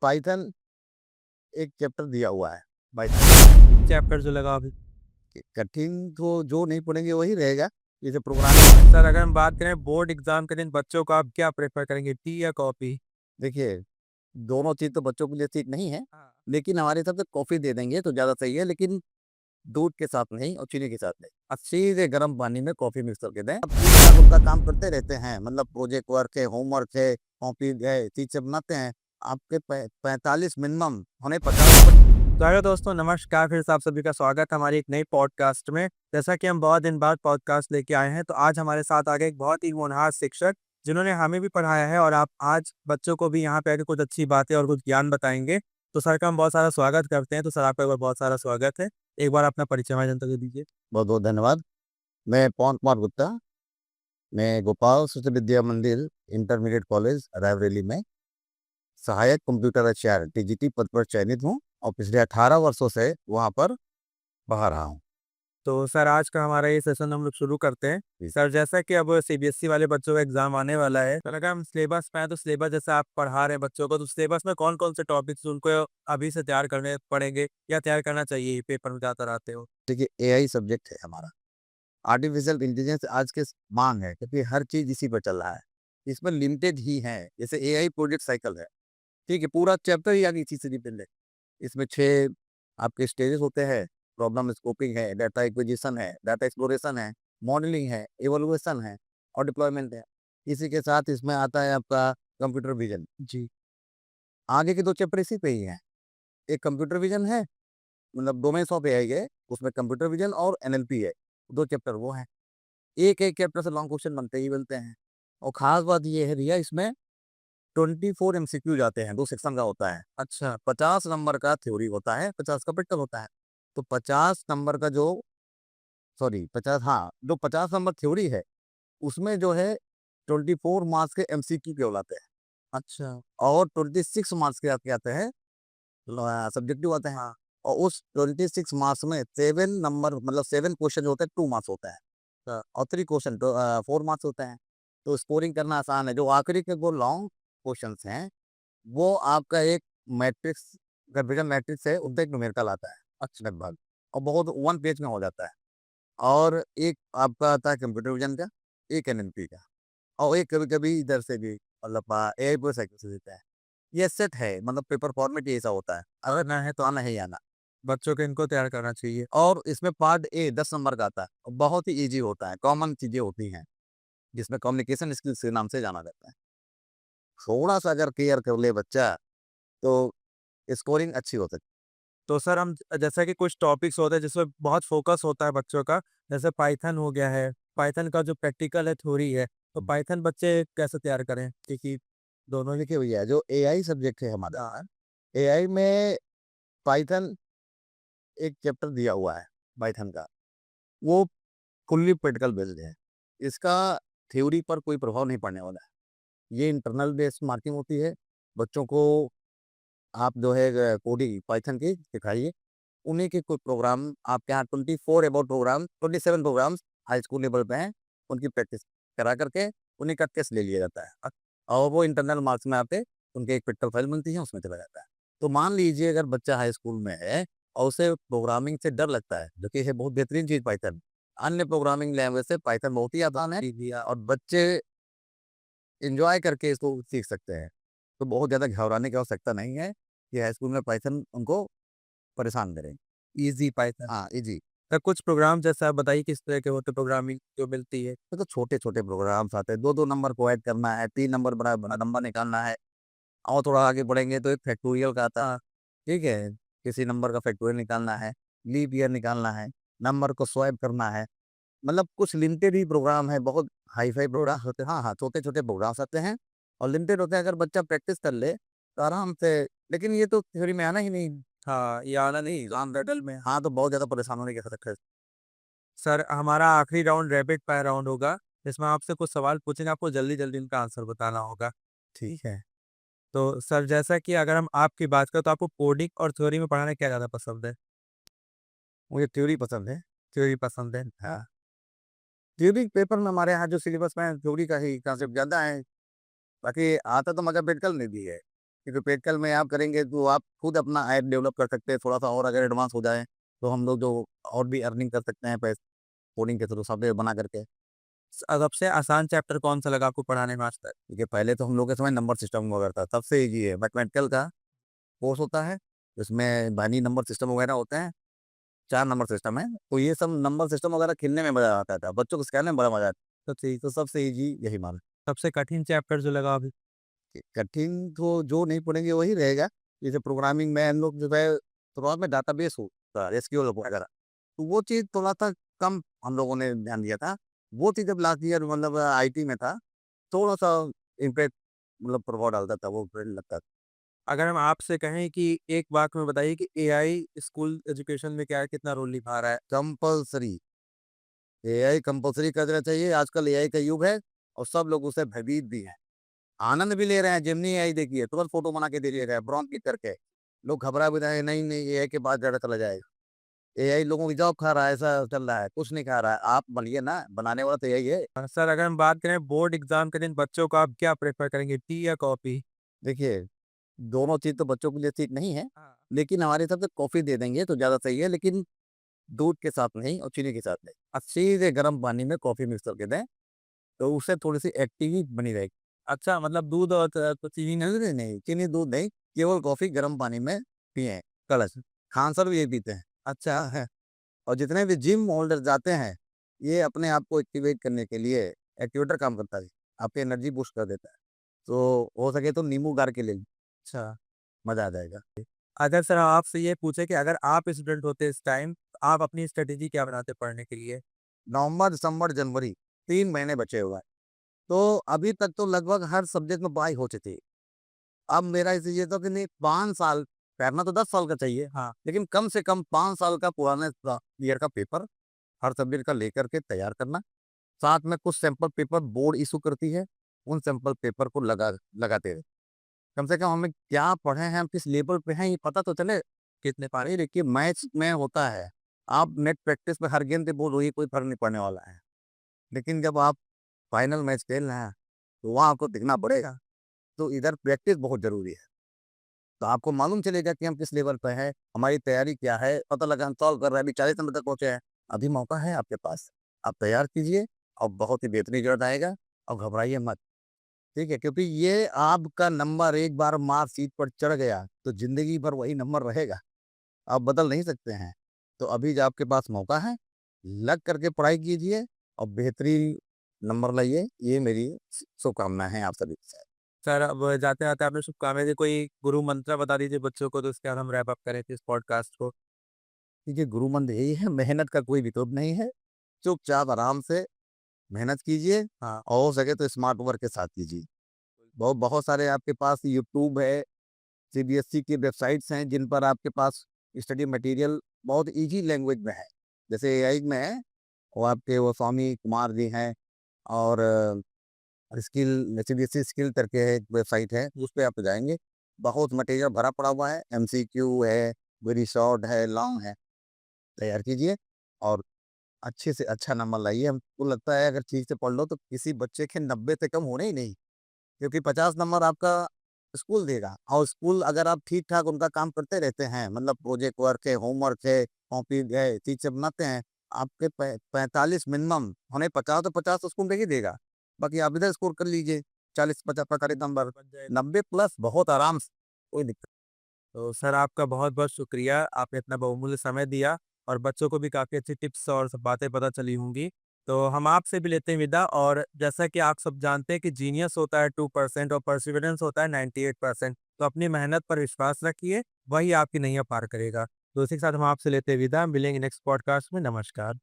Python एक chapter दिया हुआ है। पाइथन चैप्टर जो लगा अभी। कठिन तो जो नहीं पढ़ेंगे वही रहेगा, जैसे प्रोग्रामिंग। सर अगर हम बात करें बोर्ड एग्जाम के दिन बच्चों को आप क्या प्रेफर करेंगे, टी या कॉफी? देखिए, दोनों चीज़ तो बच्चों के लिए ठीक नहीं है, हाँ। लेकिन हमारे हिसाब से कॉफ़ी दे देंगे तो ज़्यादा सही है, लेकिन दूध के साथ नहीं और चीनी के साथ नहीं। सीधे गर्म पानी में कॉफ़ी मिक्स करके दें। अब 3 साल उनका काम करते रहते हैं, मतलब प्रोजेक्ट वर्क है, होमवर्क है, कॉपी है, चीज़ से बनाते हैं। आपके 45 मिनिमम होने 50। तो हेलो दोस्तों, नमस्कार। फिर से आप सभी का स्वागत है हमारी एक नई पॉडकास्ट में। जैसा कि हम बहुत दिन बाद पॉडकास्ट लेके आए हैं, तो आज हमारे साथ आ गए एक बहुत ही होनहार शिक्षक जिन्होंने हमें भी पढ़ाया है और आप आज बच्चों को भी यहाँ पे आके कुछ अच्छी बातें और कुछ ज्ञान बताएंगे। तो सर का हम बहुत सारा स्वागत करते हैं। तो सर आपका एक बार बहुत सारा स्वागत है। एक बार अपना परिचय हमारी जनता को दीजिए। बहुत-बहुत धन्यवाद। मैं पवन कुमार गुप्ता, मैं गोपाल शिशु विद्या मंदिर इंटरमीडिएट कॉलेज रायबरेली में सहायक कंप्यूटर एचआर टीजीटी पद पर चयनित हूँ और पिछले 18 वर्षों से वहाँ पर पढ़ा रहा हूँ। तो सर आज का हमारा ये सेशन हम लोग शुरू करते हैं। जी। सर जैसा कि अब सीबीएसई वाले बच्चों का एग्जाम आने वाला है, तो अगर हम सिलेबस पे आए तो सिलेबस जैसा आप पढ़ा रहे हैं बच्चों को, तो सिलेबस में कौन कौन से टॉपिक्स उनको अभी से तैयार करने पड़ेंगे या तैयार करना चाहिए पेपर में ज्यादातर आते हो? देखिए, एआई सब्जेक्ट है हमारा। आर्टिफिशियल इंटेलिजेंस आज के मांग है, क्योंकि हर चीज़ इसी पर चल रहा है। इसमें लिमिटेड ही है, जैसे एआई प्रोजेक्ट साइकिल है, ठीक है? पूरा चैप्टर ही आगे इसी से डिपेंड है। इसमें 6 आपके स्टेजेस होते हैं, प्रॉब्लम स्कोपिंग है, डाटा एक्विजिशन है, डाटा एक्सप्लोरेशन है, मॉडलिंग है, इवैल्यूएशन है और डिप्लॉयमेंट है। इसी के साथ इसमें आता है आपका कंप्यूटर विज़न। जी। आगे के 2 चैप्टर इसी पे ही हैं। एक कंप्यूटर विज़न है, मतलब डोमेन्स ऑफ एआई है, उसमें कंप्यूटर विज़न और एनएलपी है, 2 चैप्टर वो हैं। एक-एक चैप्टर से लॉन्ग क्वेश्चन बनते ही बनते हैं और ख़ास बात ये है भैया, इसमें 24 एमसीक्यूज़ आते हैं, 2 सेक्शन का होता है। अच्छा, 50 नंबर का थ्योरी होता है, 50 का प्रैक्टिकल होता है। तो 50 नंबर का जो सॉरी 50, हाँ, जो 50 नंबर थ्योरी है, उसमें जो है 24 मार्क्स के एमसीक्यू केवल आते हैं। अच्छा। और 26 मार्क्स के आपके आते हैं सब्जेक्टिव आते हैं। हाँ। और उस 26 मार्क्स में 7 नंबर, मतलब 7 क्वेश्चन जो होते हैं 2 मार्क्स होता है। और 3 क्वेश्चन तो 4 मार्क्स होते हैं। तो स्कोरिंग करना आसान है। जो आखिरी के वो लॉन्ग क्वेश्चंस हैं, वो आपका एक मैट्रिक्स, कंप्यूटर मैट्रिक्स है, उसपे एक न्यूमेरिकल आता है। अच्छा। लगभग, और बहुत 1 पेज में हो जाता है। और एक आपका आता है कंप्यूटर विज़न का, एक एनएलपी का, और एक कभी-कभी इधर से भी, मतलब एआई पूरे साइकिल से देता है। ये सेट है, मतलब पेपर फॉर्मेट ही ऐसा होता है। अगर ना है तो आना ही आना। बच्चों को इनको तैयार करना चाहिए। और इसमें पार्ट ए 10 नंबर का आता है, और बहुत ही ईज़ी होता है, कॉमन चीज़ें होती हैं, जिसमें कम्युनिकेशन स्किल्स के नाम से जाना जाता है। थोड़ा-सा अगर क्लियर कर ले बच्चा, तो स्कोरिंग अच्छी हो सकती तो सर हम जैसा कि कुछ टॉपिक्स होते हैं जिसमें बहुत फोकस होता है बच्चों का, जैसे पाइथन हो गया है, पाइथन का जो प्रैक्टिकल है, थ्योरी है, तो है। पाइथन बच्चे कैसे तैयार करें? क्योंकि दोनों देखिए भैया, जो एआई सब्जेक्ट है हमारा, हाँ। एआई में पाइथन एक चैप्टर दिया हुआ है पाइथन का, वो फुल्ली प्रैक्टिकल बेस्ड है। इसका थ्योरी पर कोई प्रभाव नहीं पड़ने वाला है। ये इंटरनल बेस्ड मार्किंग होती है। बच्चों को आप जो है कोडिंग पाइथन की सिखाइए। उन्हीं के कोई प्रोग्राम आपके यहाँ 24 about program, 27 programs high school level पे हैं, उनकी प्रैक्टिस करा करके उन्हीं का टेस्ट ले लिया जाता है। और वो इंटरनल मार्क्स में आते, उनके एक प्रैक्टिकल फाइल मिलती है, उसमें चला जाता है। तो मान लीजिए अगर बच्चा हाई स्कूल में है और उसे प्रोग्रामिंग से डर लगता है, जो कि है बहुत बेहतरीन चीज़ पाइथन। अन्य प्रोग्रामिंग लैंग्वेज से पाइथन बहुत ही आसान है, ईज़ी है, और बच्चे एन्जॉय करके इसको सीख सकते हैं। तो बहुत ज़्यादा घबराने की आवश्यकता नहीं है कि हाई स्कूल में पाइथन उनको परेशान करे। Easy Python. हाँ, ईज़ी। सर कुछ प्रोग्राम जैसे आप बताइए किस तरह के होते हैं प्रोग्रामिंग जो मिलती है? तो छोटे-छोटे प्रोग्राम्स आते हैं, 2-2 नंबर को ऐड करना है, 3 नंबर बड़ा बड़ा नंबर निकालना है, और थोड़ा आगे बढ़ेंगे तो एक फैक्टोरियल का आता है, ठीक है? किसी नंबर का फैक्टोरियल निकालना है, लीप ईयर निकालना है, नंबर को स्वैप करना है, मतलब कुछ लिमिटेड ही प्रोग्राम है, बहुत हाई-फाई प्रोग्राम होते हैं। हाँ, हाँ, छोटे-छोटे प्रोग्राम्स आते हैं और लिमिटेड होते हैं। अगर बच्चा प्रैक्टिस कर ले, तो आराम से, लेकिन ये तो थ्योरी में आना ही नहीं। हाँ, ये आना नहीं, एग्ज़ाम रिडल में। हाँ, तो बहुत ज़्यादा परेशान होने की आवश्यकता है। सर हमारा आखिरी राउंड रैपिड फायर राउंड होगा, जिसमें आपसे कुछ सवाल पूछेंगे, आपको जल्दी-जल्दी इनका आंसर बताना होगा। ठीक है? तो सर जैसा कि अगर हम आपकी बात करें तो आपको कोडिंग और थ्योरी में पढ़ाना क्या ज़्यादा पसंद है? मुझे थ्योरी पसंद है। थ्योरी पसंद है। हाँ, थ्योरी पेपर में हमारे यहाँ जो सिलेबस में है, थ्योरी का ही कॉन्सेप्ट ज़्यादा है। बाकी आता तो मगर प्रैक्टिकल में भी है, क्योंकि प्रैक्टिकल में आप करेंगे तो आप खुद अपना ऐप डेवलप कर सकते हैं, थोड़ा-सा और अगर एडवांस हो जाए, तो हम लोग जो और भी अर्निंग कर सकते हैं कोडिंग के थ्रू सॉफ्टवेयर बना करके। सबसे आसान चैप्टर कौन-सा लगा आपको पढ़ाने में आज तक? देखिए, पहले तो हम लोग के समय नंबर सिस्टम हुआ करता था, सबसे ईज़ी है। मैथमेटिकल का कोर्स होता है, उसमें बाइनरी नंबर सिस्टम वगैरह होते हैं, 4 नंबर सिस्टम है, तो ये सब नंबर सिस्टम वगैरह खेलने में मज़ा आता था, बच्चों को सिखाने में बड़ा मज़ा आता है। तो सबसे ईज़ी यही मान सबसे कठिन चैप्टर जो लगा अभी? कठिन तो जो नहीं पढ़ेंगे वही रहेगा। जैसे प्रोग्रामिंग में हम लोग जो है शुरुआत में डाटाबेस होता है, एसक्यूएल वगैरह, तो वो चीज़ थोड़ा-सा कम हम लोगों ने ध्यान दिया था। वो चीज़ जब लास्ट ईयर मतलब आईटी में था, थोड़ा-सा इम्पैक्ट मतलब प्रभाव डालता था, वो ट्रेंड लगता था। अगर हम आपसे कहें कि एक वाक्य में बताइए कि एआई स्कूल एजुकेशन में क्या कितना रोल निभा रहा है? कंपल्सरी, एआई कंपल्सरी कर देना चाहिए। आजकल एआई का युग है और सब लोग उससे भयभीत भी हैं। आनंद भी ले रहे हैं, जेमिनी एआई देखिए, तुरंत फ़ोटो बना के दे दे रहा है, प्रॉम्प्ट लिख करके। लोग घबरा भी रहे हैं, नहीं, नहीं एआई के पास ज़्यादा चला जाएगा। एआई लोगों की जॉब खा रहा है, ऐसा चल रहा है, कुछ नहीं खा रहा है। आप बनिए ना, बनाने वाला तो एआई है। सर अगर हम बात करें बोर्ड एग्ज़ाम के दिन बच्चों को आप क्या प्रेफ़र करेंगे, टी या कॉफ़ी? देखिए, दोनों चीज़ तो बच्चों के लिए ठीक नहीं है, हाँ। लेकिन हमारे हिसाब से कॉफ़ी दे देंगे तो ज़्यादा सही है, लेकिन दूध के साथ नहीं और चीनी के साथ नहीं। सीधे गर्म पानी में कॉफ़ी मिक्स करके दें, तो उससे थोड़ी-सी एक्टिव बनी रहेगी। अच्छा मतलब दूध और तो चीनी नहीं? नहीं, नहीं, नहीं, चीनी, दूध नहीं, केवल कॉफ़ी गर्म पानी में पिएँ, कलश। खान सर भी यही पीते हैं। अच्छा है। और जितने भी जिम होल्डर जाते हैं, ये अपने आप को एक्टिवेट करने के लिए एक्टिवेटर काम करता है, आपकी एनर्जी बूस्ट कर देता है। तो हो सके तो नींबू गार के ले लीं, अच्छा। मज़ा आ जाएगा। अगर सर आपसे ये पूछे कि अगर आप स्टूडेंट होते इस टाइम, तो आप अपनी स्ट्रैटेजी क्या बनाते पढ़ने के लिए? नवंबर, दिसंबर, जनवरी 3 महीने बचे हुए हैं। तो अभी तक तो लगभग हर सब्जेक्ट में पढ़ाई हो चुकी है। अब मेरा इसे ये था कि नहीं 5 साल, करना तो 10 साल का चाहिए, हाँ। लेकिन कम से कम 5 साल का पुराने ईयर का पेपर हर सब्जेक्ट का लेकर के तैयार करना। साथ में कुछ सैंपल पेपर बोर्ड इश्यू करती है, उन सैंपल पेपर को लगाते रहे। कम से कम हमें क्या पढ़े हैं, हम किस लेवल पे हैं, ये पता तो चले। कितने पानी? ये देखिए मैथ्स में होता है, आप नेट प्रैक्टिस में हर गेंद पे बोल रही कोई फ़र्क नहीं पड़ने वाला है। लेकिन जब आप फाइनल मैच खेल रहे हैं, तो वहाँ आपको दिखना पड़ेगा। तो इधर प्रैक्टिस बहुत ज़रूरी है। तो आपको मालूम चलेगा कि हम किस लेवल पे हैं, हमारी तैयारी क्या है, पता लगा हम सॉल्व कर रहे हैं, अभी 40 नंबर तक पहुँचे हैं। अभी मौका है आपके पास, आप तैयार कीजिए और बहुत ही बेहतरीन रिज़ल्ट आएगा और घबराइए मत, ठीक है? क्योंकि ये आपका नंबर एक बार मार्कशीट पर चढ़ गया, तो ज़िंदगी भर वही नंबर रहेगा, आप बदल नहीं सकते हैं। तो अभी जो आपके पास मौका है, लग करके पढ़ाई कीजिए और बेहतरीन नंबर लाइए, ये मेरी शुभकामनाएँ हैं आप सभी के साथ। सर अब जाते-जाते आपने शुभकामनाएँ दी, कोई गुरु मंत्र बता दीजिए बच्चों को तो उसके बाद हम रैप अप करें इस पॉडकास्ट को। देखिए, गुरु मंत्र यही है, मेहनत का कोई विकल्प नहीं है। चुपचाप आराम से मेहनत कीजिए हाँ। और हो सके तो स्मार्ट वर्क के साथ कीजिए। बहुत सारे आपके पास यूट्यूब है, सीबीएसई की वेबसाइट्स हैं, जिन पर आपके पास स्टडी मटेरियल बहुत ईज़ी लैंग्वेज में है। जैसे एआई में है, वो आपके वो स्वामी कुमार जी हैं और स्किल सीबीएसई स्किल करके एक वेबसाइट है, उस पे आप जाएँगे, बहुत मटेरियल भरा पड़ा हुआ है, एमसीक्यू है, वेरी शॉर्ट है, लॉन्ग है, तैयार कीजिए और अच्छे से अच्छा नंबर लाइए। हमको लगता है अगर ठीक से पढ़ लो तो किसी बच्चे के 90 से कम होने ही नहीं, क्योंकि 50 नंबर आपका स्कूल देगा और स्कूल अगर आप ठीक-ठाक उनका काम करते रहते हैं, मतलब प्रोजेक्ट वर्क है, होमवर्क है, कॉपी है, चीज़ से बनाते हैं, आपके 45 मिनिमम होने 50 तो 50 तो स्कूल दे ही देगा। बाकी आप इधर स्कोर कर लीजिए 40-50 45 नंबर, बन जाए। 90 प्लस बहुत आराम से, कोई दिक्कत तो सर आपका बहुत-बहुत शुक्रिया, आपने इतना बहुमूल्य समय दिया और बच्चों को भी काफ़ी अच्छी टिप्स और सब बातें पता चली होंगी। तो हम आपसे भी लेते हैं विदा और जैसा कि आप सब जानते हैं कि जीनियस होता है 2% और परसिवरेंस होता है 98%। तो अपनी मेहनत पर विश्वास रखिए, वही आपकी नैया पार करेगा। तो इसी के साथ हम आपसे लेते हैं विदा, मिलेंगे नेक्स्ट पॉडकास्ट में, नमस्कार।